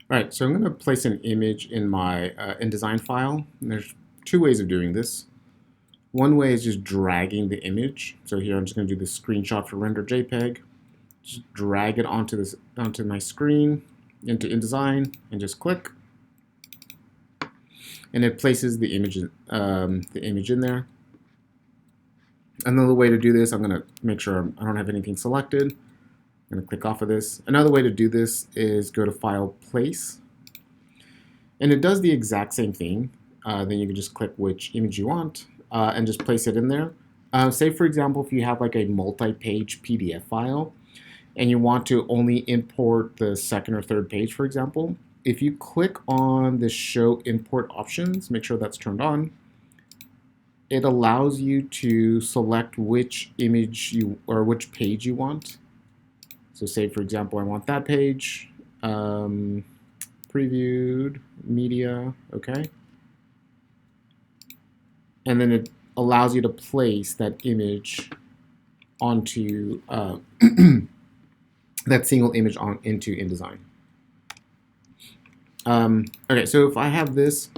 All right, so I'm going to place an image in my InDesign file. And there's two ways of doing this. One way is just dragging the image. So here I'm just going to do the screenshot for render JPEG. Just drag it onto my screen, into InDesign, and just click, and it places the image in there. Another way to do this, I'm going to make sure I don't have anything selected. I'm going to click off of this. Another way to do this is go to File, Place, and it does the exact same thing. Then you can just click which image you want and just place it in there. Say, for example, if you have like a multi-page PDF file and you want to only import the second or third page, for example, if you click on the Show Import Options, make sure that's turned on, it allows you to select which image you or which page you want. So say, for example, I want that page, previewed, media, okay. And then it allows you to place that image onto that single image into InDesign. Okay, so if I have this,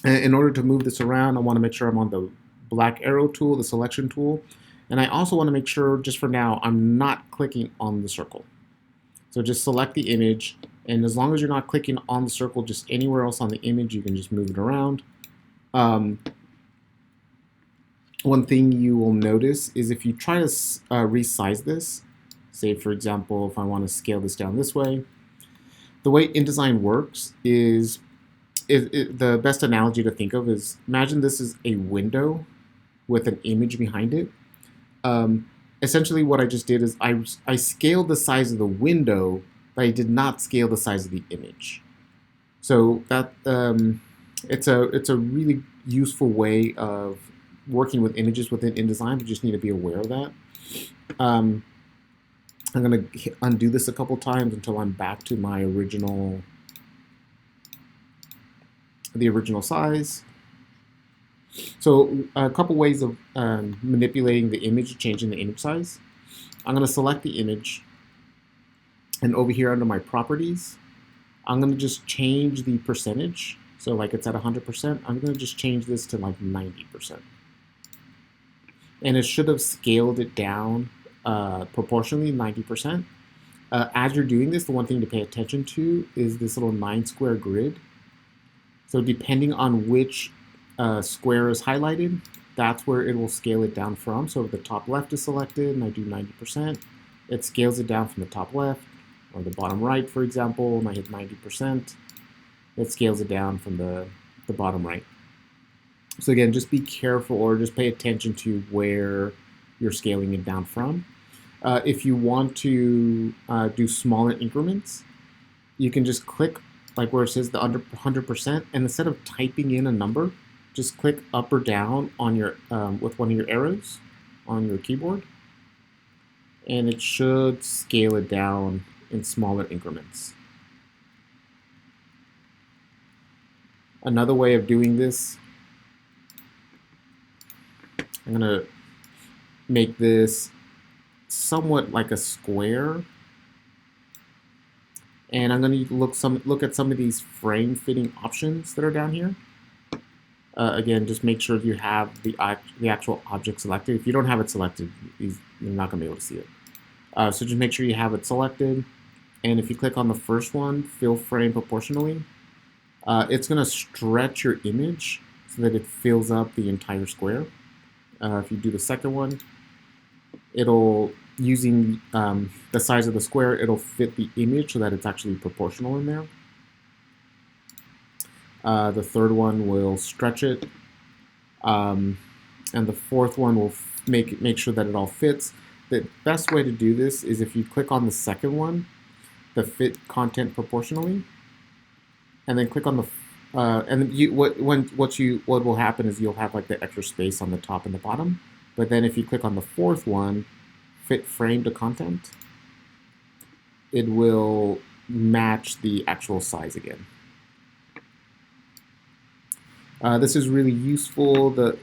in order to move this around, I want to make sure I'm on the black arrow tool, the selection tool. And I also want to make sure, just for now, I'm not clicking on the circle. So just select the image, and as long as you're not clicking on the circle, just anywhere else on the image, you can just move it around. One thing you will notice is if you try to resize this, say for example, if I want to scale this down this way, the way InDesign works is the best analogy to think of is, imagine this is a window with an image behind it. Essentially what I just did is I scaled the size of the window, but I did not scale the size of the image. So that it's a really useful way of working with images within InDesign. You just need to be aware of that. I'm going to undo this a couple times until I'm back to my the original size. So a couple ways of manipulating the image, changing the image size. I'm going to select the image, and over here under my properties, I'm going to just change the percentage. So like it's at 100%, I'm going to just change this to like 90%. And it should have scaled it down proportionally 90%. As you're doing this, the one thing to pay attention to is this little 9-square grid. So depending on which square is highlighted, that's where it will scale it down from. So if the top left is selected and I do 90%, it scales it down from the top left, or the bottom right, for example, and I hit 90%, it scales it down from the bottom right. So again, just be careful, or just pay attention to where you're scaling it down from. If you want to do smaller increments, you can just click like where it says the under 100%, and instead of typing in a number, just click up or down on your with one of your arrows on your keyboard, and it should scale it down in smaller increments. Another way of doing this, I'm going to make this somewhat like a square, and I'm going to look at some of these frame fitting options that are down here. Again, just make sure you have the actual object selected. If you don't have it selected, you're not going to be able to see it. So just make sure you have it selected, and if you click on the first one, fill frame proportionally, it's going to stretch your image so that it fills up the entire square. If you do the second one, it'll, using the size of the square, it'll fit the image so that it's actually proportional in there. The third one will stretch it, and the fourth one will make sure that it all fits. The best way to do this is if you click on the second one, the fit content proportionally, and then click on the and what will happen is you'll have like the extra space on the top and the bottom. But then if you click on the fourth one, fit frame to content, it will match the actual size again. This is really useful. The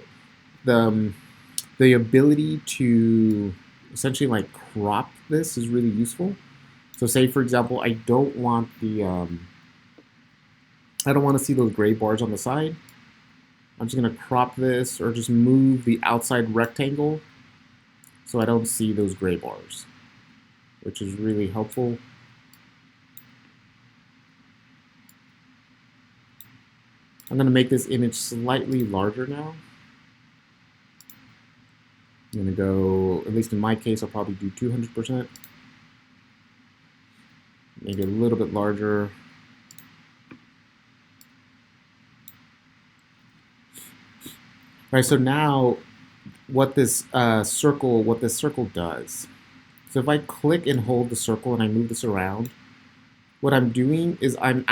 ability to essentially like crop this is really useful. So say, for example, I don't want I don't want to see those gray bars on the side. I'm just going to crop this or just move the outside rectangle so I don't see those gray bars, which is really helpful. I'm going to make this image slightly larger now. I'm going to go, at least in my case, I'll probably do 200%. Maybe a little bit larger. All right, so now what this circle does. So if I click and hold the circle and I move this around, what I'm doing is I'm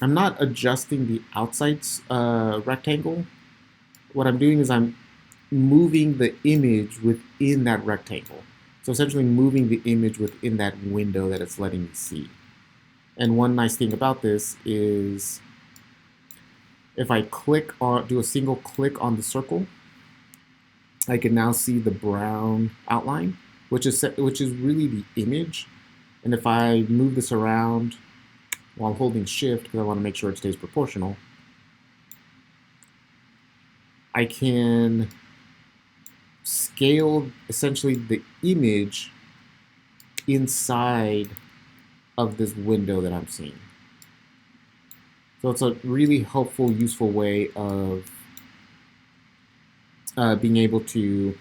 not adjusting the outside rectangle. What I'm doing is I'm moving the image within that rectangle. So essentially moving the image within that window that it's letting me see. And one nice thing about this is if I do a single click on the circle, I can now see the brown outline, which is really the image. And if I move this around while holding shift, because I want to make sure it stays proportional, I can scale essentially the image inside of this window that I'm seeing. So it's a really helpful, useful way of being able to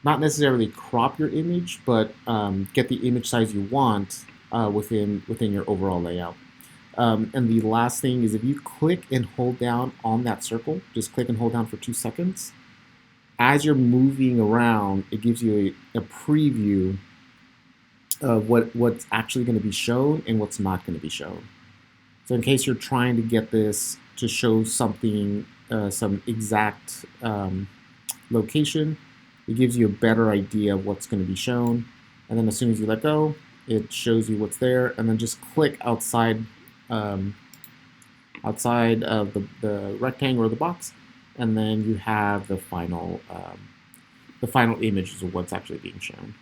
not necessarily crop your image, but get the image size you want within your overall layout. And the last thing is if you click and hold down on that circle, just click and hold down for 2 seconds, as you're moving around, it gives you a preview of what's actually going to be shown and what's not going to be shown. So in case you're trying to get this to show something, some exact location, it gives you a better idea of what's going to be shown. And then as soon as you let go, it shows you what's there. And then just click outside of the rectangle or the box, and then you have the final images of what's actually being shown.